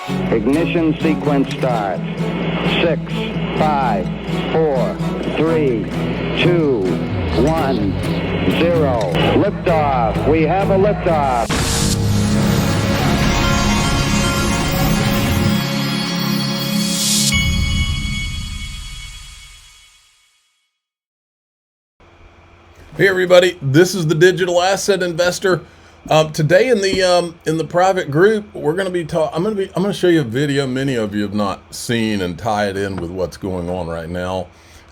Ignition sequence start. 6, 5, 4, 3, 2, 1, 0. Liftoff. We have a liftoff. Hey everybody, this is the Digital Asset Investor. Today in the private group, we're going to be I'm going to show you a video many of you have not seen and tie it in with what's going on right now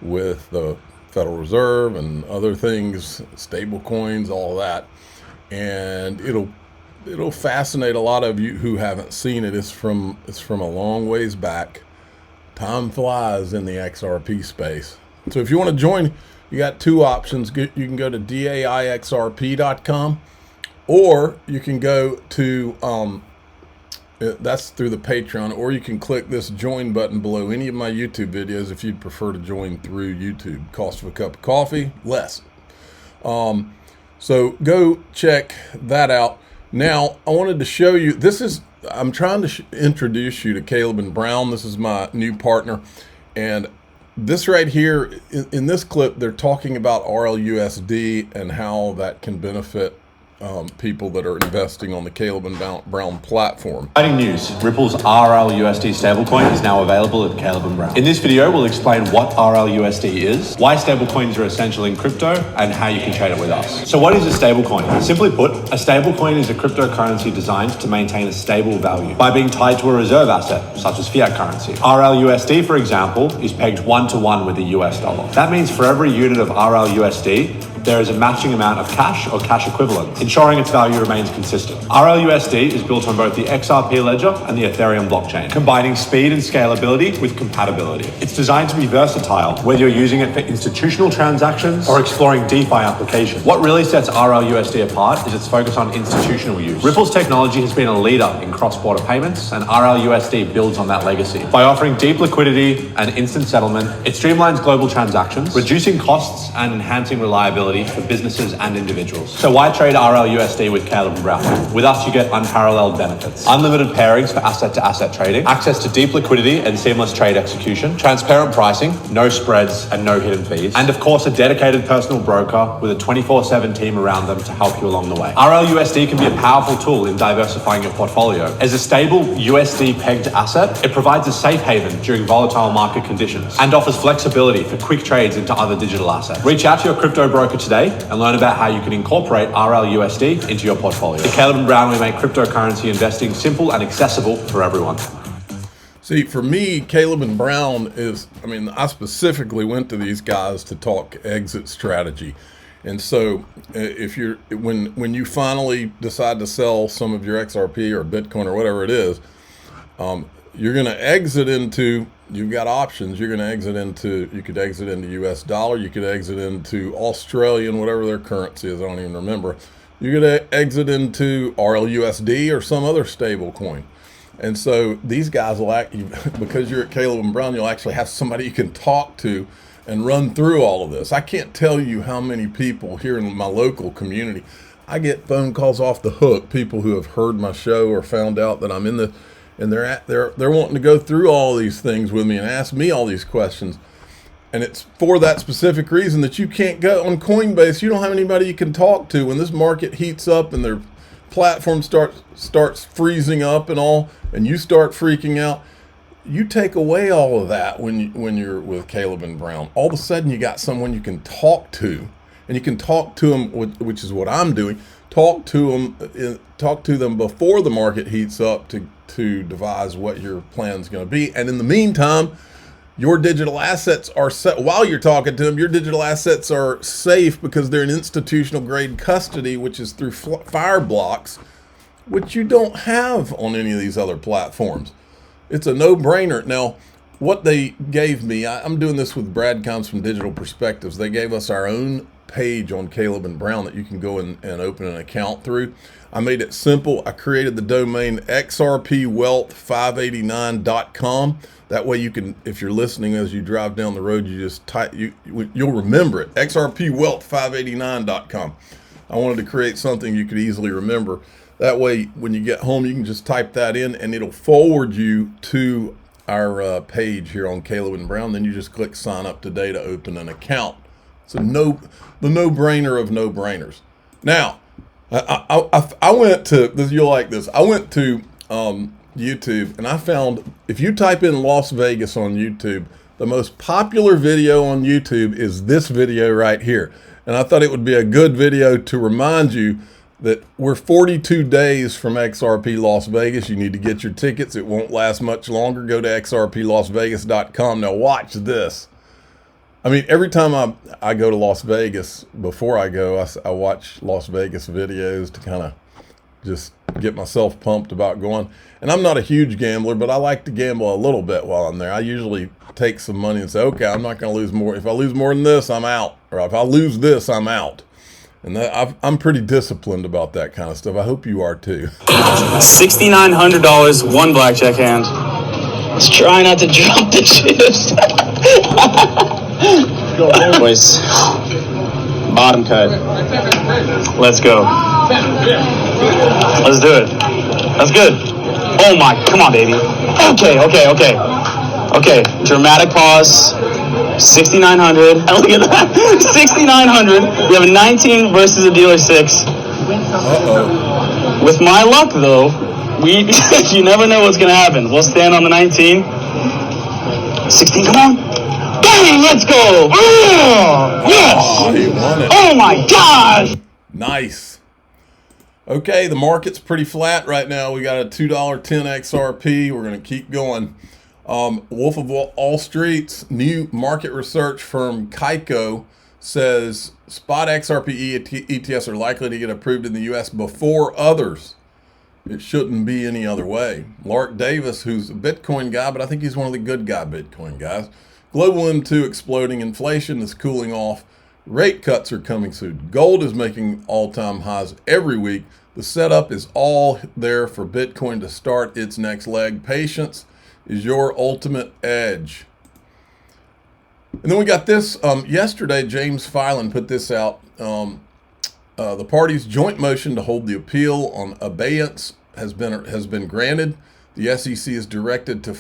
with the Federal Reserve and other things, stable coins, all that. And it'll fascinate a lot of you who haven't seen it. It's from a long ways back. Time flies in the XRP space. So if you want to join, you got two options. You can go to daixrp.com, or you can go to, that's through the Patreon, or you can click this join button below any of my YouTube videos if you'd prefer to join through YouTube. Cost of a cup of coffee, less. So go check that out. Now, I wanted to show you, I'm trying to introduce you to Caleb and Brown. This is my new partner. And this right here, in this clip, they're talking about RLUSD and how that can benefit people that are investing on the Caleb and Brown platform. Exciting news, Ripple's RLUSD stablecoin is now available at Caleb and Brown. In this video, we'll explain what RLUSD is, why stablecoins are essential in crypto, and how you can trade it with us. So what is a stablecoin? Simply put, a stablecoin is a cryptocurrency designed to maintain a stable value by being tied to a reserve asset, such as fiat currency. RLUSD, for example, is pegged 1-to-1 with the US dollar. That means for every unit of RLUSD, there is a matching amount of cash or cash equivalent, ensuring its value remains consistent. RLUSD is built on both the XRP ledger and the Ethereum blockchain, combining speed and scalability with compatibility. It's designed to be versatile, whether you're using it for institutional transactions or exploring DeFi applications. What really sets RLUSD apart is its focus on institutional use. Ripple's technology has been a leader in cross-border payments, and RLUSD builds on that legacy. By offering deep liquidity and instant settlement, it streamlines global transactions, reducing costs and enhancing reliability for businesses and individuals. So why trade RLUSD with Caleb and Brown? With us, you get unparalleled benefits. Unlimited pairings for asset-to-asset trading, access to deep liquidity and seamless trade execution, transparent pricing, no spreads and no hidden fees, and of course, a dedicated personal broker with a 24/7 team around them to help you along the way. RLUSD can be a powerful tool in diversifying your portfolio. As a stable USD-pegged asset, it provides a safe haven during volatile market conditions and offers flexibility for quick trades into other digital assets. Reach out to your crypto broker today and learn about how you can incorporate RLUSD into your portfolio. At Caleb and Brown, we make cryptocurrency investing simple and accessible for everyone. See, for me, Caleb and Brown I specifically went to these guys to talk exit strategy. And so when you finally decide to sell some of your XRP or Bitcoin or whatever it is, you're going to exit into, you've got options. You could exit into US dollar, you could exit into Australian, whatever their currency is, I don't even remember. You could exit into RLUSD or some other stable coin. And so these guys will because you're at Caleb and Brown, you'll actually have somebody you can talk to and run through all of this. I can't tell you how many people here in my local community, I get phone calls off the hook, people who have heard my show or found out that I'm in the, and they're wanting to go through all these things with me and ask me all these questions. And it's for that specific reason that you can't go on Coinbase. You don't have anybody you can talk to when this market heats up and their platform starts freezing up and all, and you start freaking out. You take away all of that when you're with Caleb and Brown. All of a sudden you got someone you can talk to, and you can talk to them, which is what I'm doing. Talk to them before the market heats up to devise what your plan's going to be. And in the meantime, your digital assets are set. While you're talking to them, your digital assets are safe because they're in institutional grade custody, which is through Fireblocks, which you don't have on any of these other platforms. It's a no-brainer. Now, what they gave me, I'm doing this with Brad Combs from Digital Perspectives. They gave us our own page on Caleb and Brown that you can go and open an account through. I made it simple. I created the domain xrpwealth589.com. That way you can, if you're listening as you drive down the road, you just type, you'll remember it, xrpwealth589.com. I wanted to create something you could easily remember. That way, when you get home, you can just type that in and it'll forward you to our page here on Caleb and Brown. Then you just click sign up today to open an account. So the no-brainer of no-brainers. Now, I went to this. You'll like this. I went to YouTube and I found if you type in Las Vegas on YouTube, the most popular video on YouTube is this video right here. And I thought it would be a good video to remind you that we're 42 days from XRP Las Vegas. You need to get your tickets. It won't last much longer. Go to xrplasvegas.com. Now watch this. I mean, every time I go to Las Vegas, before I go, I watch Las Vegas videos to kind of just get myself pumped about going. And I'm not a huge gambler, but I like to gamble a little bit while I'm there. I usually take some money and say, okay, I'm not going to lose more. If I lose more than this, I'm out. Or if I lose this, I'm out. And I'm pretty disciplined about that kind of stuff. I hope you are too. $6,900, one blackjack hand. Let's try not to drop the chips. Boys, bottom cut. Let's go. Let's do it. That's good. Oh my, come on, baby. Okay. Dramatic pause. 6,900. Look at that. 6,900. We have a 19 versus a dealer 6. With my luck, though, you never know what's gonna happen. We'll stand on the 19. 16. Come on. Bang! Let's go. Oh, yes. He won it. Oh my God. Nice. Okay, the market's pretty flat right now. We got a $2.10 XRP. We're gonna keep going. Wolf of Wall Street's new market research firm Kaiko says spot XRP ETFs are likely to get approved in the U.S. before others. It shouldn't be any other way. Lark Davis, who's a Bitcoin guy, but I think he's one of the good guy Bitcoin guys. Global M2 exploding, inflation is cooling off, rate cuts are coming soon. Gold is making all-time highs every week. The setup is all there for Bitcoin to start its next leg. Patience is your ultimate edge. And then we got this yesterday. James Filan put this out. The parties' joint motion to hold the appeal on abeyance has been granted. The SEC is directed to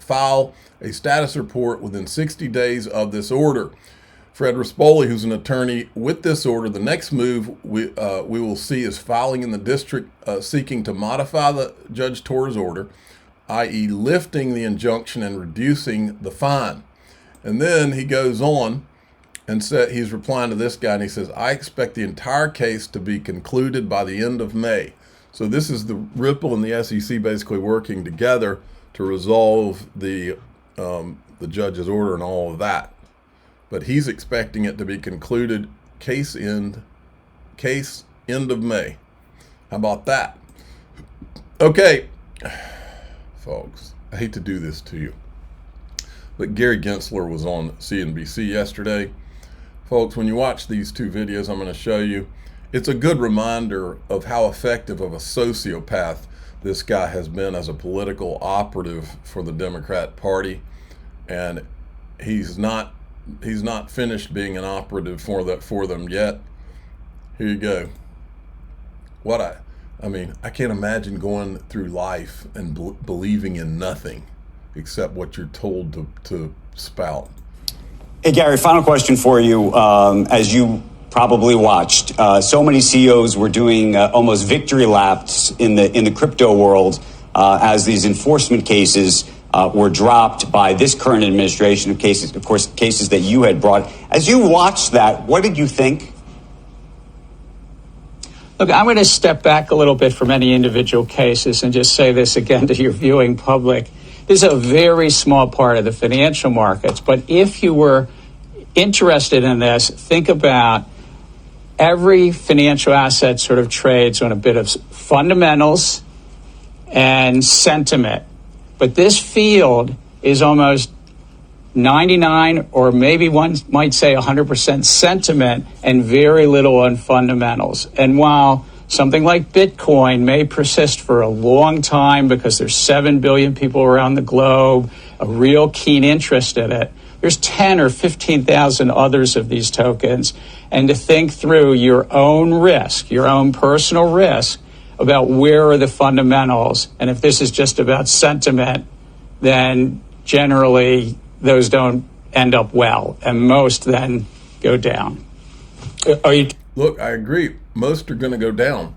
file a status report within 60 days of this order. Fred Rispoli, who's an attorney with this order, the next move we will see is filing in the district seeking to modify the Judge Torres order, i.e. lifting the injunction and reducing the fine. And then he goes on and said, he's replying to this guy and he says, I expect the entire case to be concluded by the end of May. So this is the Ripple and the SEC basically working together to resolve the judge's order and all of that. But he's expecting it to be concluded case end of May. How about that? Okay. Folks, I hate to do this to you, but Gary Gensler was on CNBC yesterday. Folks, when you watch these two videos I'm going to show you, it's a good reminder of how effective of a sociopath this guy has been as a political operative for the Democrat Party. And he's not finished being an operative for them yet. Here you go. I mean, I can't imagine going through life and believing in nothing except what you're told to spout. Hey, Gary, final question for you. As you probably watched, so many CEOs were doing almost victory laps in the crypto world as these enforcement cases were dropped by this current administration, cases that you had brought. As you watched that, what did you think? Look, I'm going to step back a little bit from any individual cases and just say this again to your viewing public. This is a very small part of the financial markets, but if you were interested in this, think about every financial asset sort of trades on a bit of fundamentals and sentiment. But this field is almost 99 or maybe one might say 100% sentiment and very little on fundamentals. And while something like Bitcoin may persist for a long time because there's 7 billion people around the globe, a real keen interest in it, there's 10 or 15,000 others of these tokens. And to think through your own risk, your own personal risk about where are the fundamentals. And if this is just about sentiment, then generally those don't end up well, and most then go down. Look, I agree. Most are going to go down.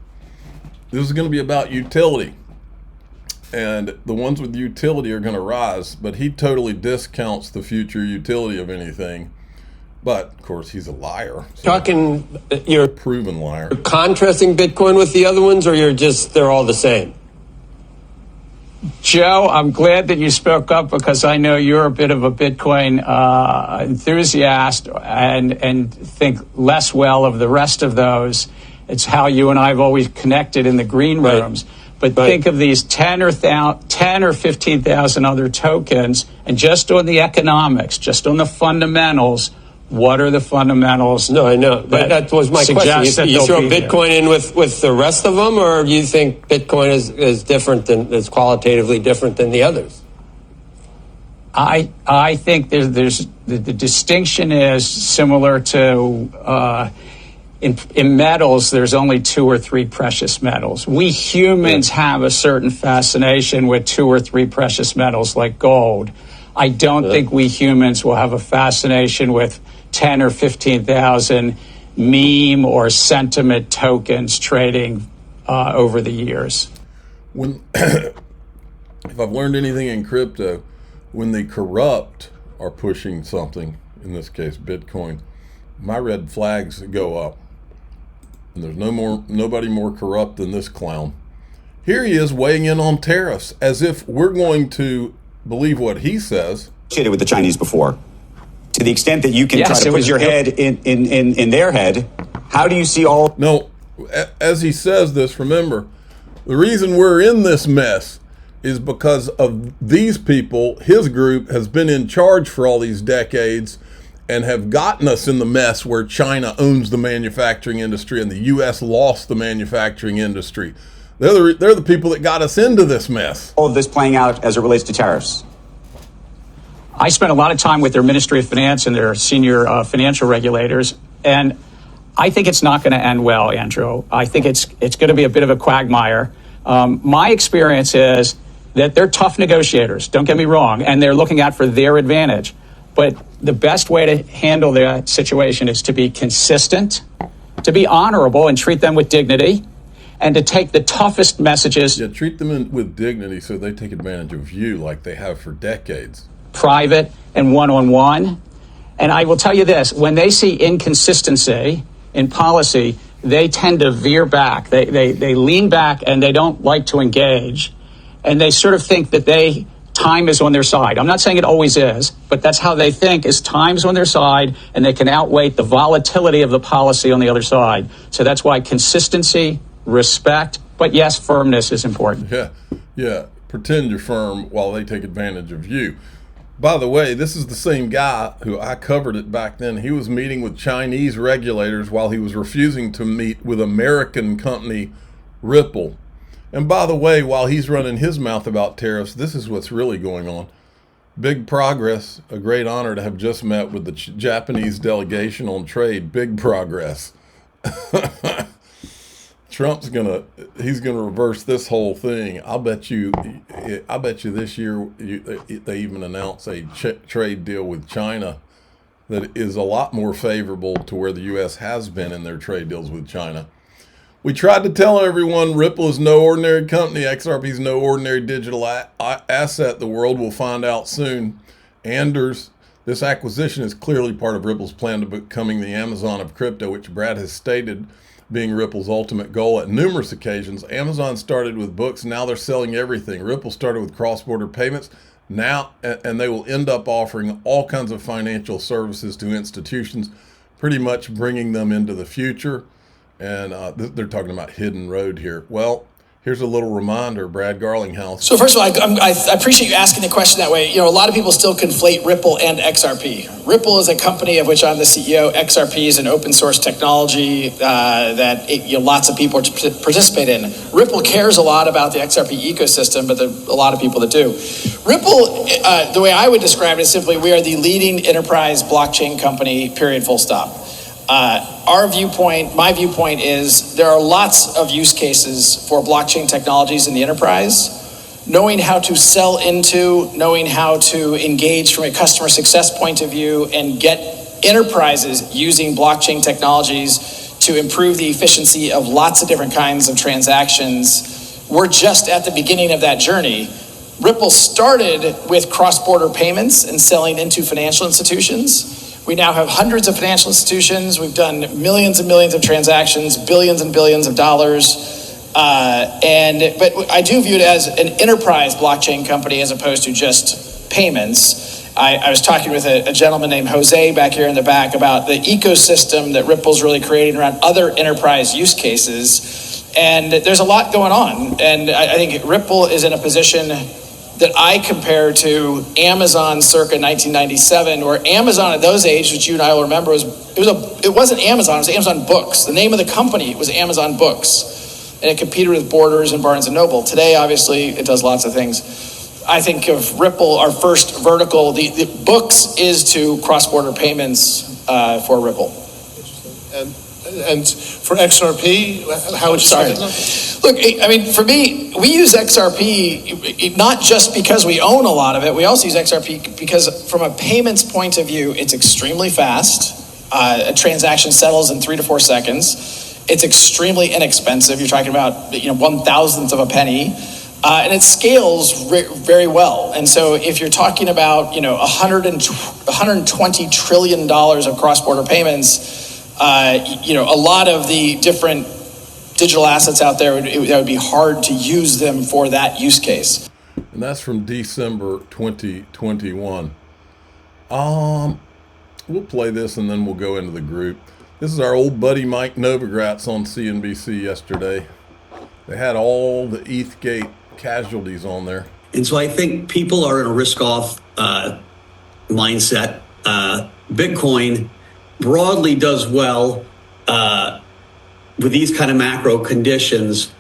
This is going to be about utility. And the ones with utility are going to rise, but he totally discounts the future utility of anything. But, of course, he's a liar. So You're a proven liar. contrasting Bitcoin with the other ones, or they're all the same? Joe, I'm glad that you spoke up because I know you're a bit of a Bitcoin enthusiast and think less well of the rest of those. It's how you and I have always connected in the green rooms. But think of these 10 or 15,000 other tokens, and just on the economics, just on the fundamentals, what are the fundamentals? No, I know. But that was my question. You throw Bitcoin in with the rest of them, or you think Bitcoin is different is qualitatively different than the others? I think there's the distinction is similar to in metals. There's only 2 or 3 precious metals. We humans have a certain fascination with 2 or 3 precious metals like gold. I don't think we humans will have a fascination with 10 or 15,000 meme or sentiment tokens trading over the years. If I've learned anything in crypto, when the corrupt are pushing something, in this case Bitcoin, my red flags go up. And there's nobody more corrupt than this clown. Here he is weighing in on tariffs as if we're going to believe what he says. With the Chinese before. To the extent that you can try to put your head in their head, how do you see all... No, as he says this, remember, the reason we're in this mess is because of these people. His group has been in charge for all these decades and have gotten us in the mess where China owns the manufacturing industry and the U.S. lost the manufacturing industry. They're the people that got us into this mess. All of this playing out as it relates to tariffs. I spent a lot of time with their Ministry of Finance and their senior financial regulators, and I think it's not going to end well, Andrew. I think it's going to be a bit of a quagmire. My experience is that they're tough negotiators, don't get me wrong, and they're looking out for their advantage. But the best way to handle the situation is to be consistent, to be honorable and treat them with dignity, and to take the toughest messages. Yeah, treat them with dignity so they take advantage of you like they have for decades. Private and one-on-one. And I will tell you this, when they see inconsistency in policy, they tend to veer back. They lean back and they don't like to engage. And they sort of think that time is on their side. I'm not saying it always is, but that's how they think, is time's on their side and they can outweigh the volatility of the policy on the other side. So that's why consistency, respect, but yes, firmness is important. Yeah. Pretend you're firm while they take advantage of you. By the way, this is the same guy who I covered it back then. He was meeting with Chinese regulators while he was refusing to meet with American company Ripple. And by the way, while he's running his mouth about tariffs, this is what's really going on. Big progress. A great honor to have just met with the Japanese delegation on trade. Big progress. Trump's he's gonna reverse this whole thing. I bet you this year they even announce a trade deal with China that is a lot more favorable to where the U.S. has been in their trade deals with China. We tried to tell everyone Ripple is no ordinary company. XRP is no ordinary digital asset. The world will find out soon. Anders, this acquisition is clearly part of Ripple's plan to becoming the Amazon of crypto, which Brad has stated being Ripple's ultimate goal at numerous occasions. Amazon started with books, now they're selling everything. Ripple started with cross-border payments, and they will end up offering all kinds of financial services to institutions, pretty much bringing them into the future. And they're talking about hidden road here. Well, here's a little reminder, Brad Garlinghouse. So first of all, I appreciate you asking the question that way. You know, a lot of people still conflate Ripple and XRP. Ripple is a company of which I'm the CEO. XRP is an open source technology that lots of people participate in. Ripple cares a lot about the XRP ecosystem, but there are a lot of people that do. Ripple, the way I would describe it is simply, we are the leading enterprise blockchain company, period, full stop. Our viewpoint, my viewpoint is there are lots of use cases for blockchain technologies in the enterprise. Knowing how to sell into, knowing how to engage from a customer success point of view and get enterprises using blockchain technologies to improve the efficiency of lots of different kinds of transactions. We're just at the beginning of that journey. Ripple started with cross-border payments and selling into financial institutions. We now have hundreds of financial institutions. We've done millions and millions of transactions, billions and billions of dollars. But I do view it as an enterprise blockchain company as opposed to just payments. I was talking with a gentleman named Jose back here in the back about the ecosystem that Ripple's really creating around other enterprise use cases. And there's a lot going on. And I think Ripple is in a position that I compare to Amazon circa 1997, where Amazon at those age, which you and I will remember, it wasn't Amazon, it was Amazon Books. The name of the company was Amazon Books. And it competed with Borders and Barnes & Noble. Today, obviously, it does lots of things. I think of Ripple, our first vertical, the books is to cross-border payments for Ripple. And for XRP, how would you say that? Look, I mean, for me, we use XRP not just because we own a lot of it. We also use XRP because from a payments point of view, it's extremely fast. A transaction settles in 3 to 4 seconds. It's extremely inexpensive. You're talking about 1/1000th of a penny, and it scales very well. And so, if you're talking about $120 trillion of cross-border payments, a lot of the different digital assets out there that would be hard to use them for that use case. And that's from December 2021. We'll play this and then we'll go into the group. This is our old buddy Mike Novogratz on CNBC yesterday. They had all the ETHgate casualties on there. And so I think people are in a risk-off mindset. Bitcoin broadly does well with these kind of macro conditions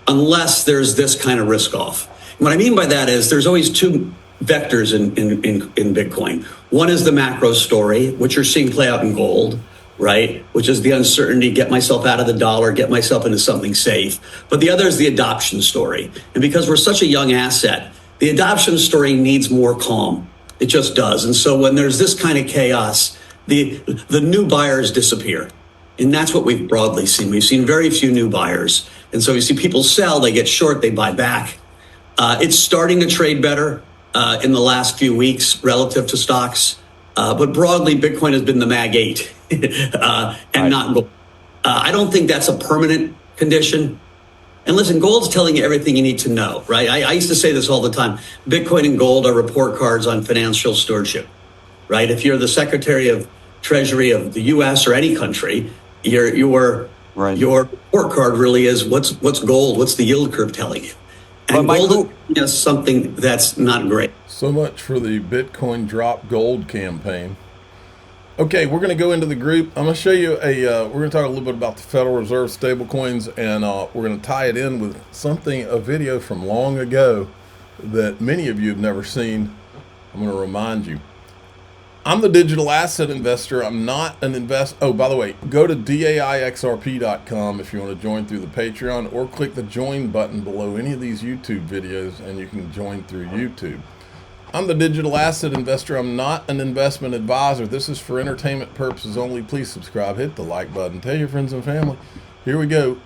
unless there's this kind of risk-off. What I mean by that is there's always two vectors in Bitcoin. One is the macro story, which you're seeing play out in gold, right? Which is the uncertainty, get myself out of the dollar, get myself into something safe. But the other is the adoption story. And because we're such a young asset, the adoption story needs more calm. It just does. And so when there's this kind of chaos, the new buyers disappear. And that's what we've broadly seen. We've seen very few new buyers. And so you see people sell, they get short, they buy back. It's starting to trade better in the last few weeks relative to stocks. But broadly, Bitcoin has been the Mag 8 and not gold. I don't think that's a permanent condition. And listen, gold's telling you everything you need to know, right? I used to say this all the time. Bitcoin and gold are report cards on financial stewardship, right? If you're the Secretary of Treasury of the U.S. or any country, your report card really is what's gold, what's the yield curve telling you? And gold is something that's not great. So much for the Bitcoin drop gold campaign. Okay, we're going to go into the group. I'm going to show you we're going to talk a little bit about the Federal Reserve stablecoins, and we're going to tie it in with a video from long ago that many of you have never seen. I'm going to remind you. I'm the digital asset investor. I'm not an investor. Oh, by the way, go to daixrp.com if you want to join through the Patreon, or click the join button below any of these YouTube videos and you can join through YouTube. I'm the digital asset investor. I'm not an investment advisor. This is for entertainment purposes only. Please subscribe, hit the like button, tell your friends and family. Here we go.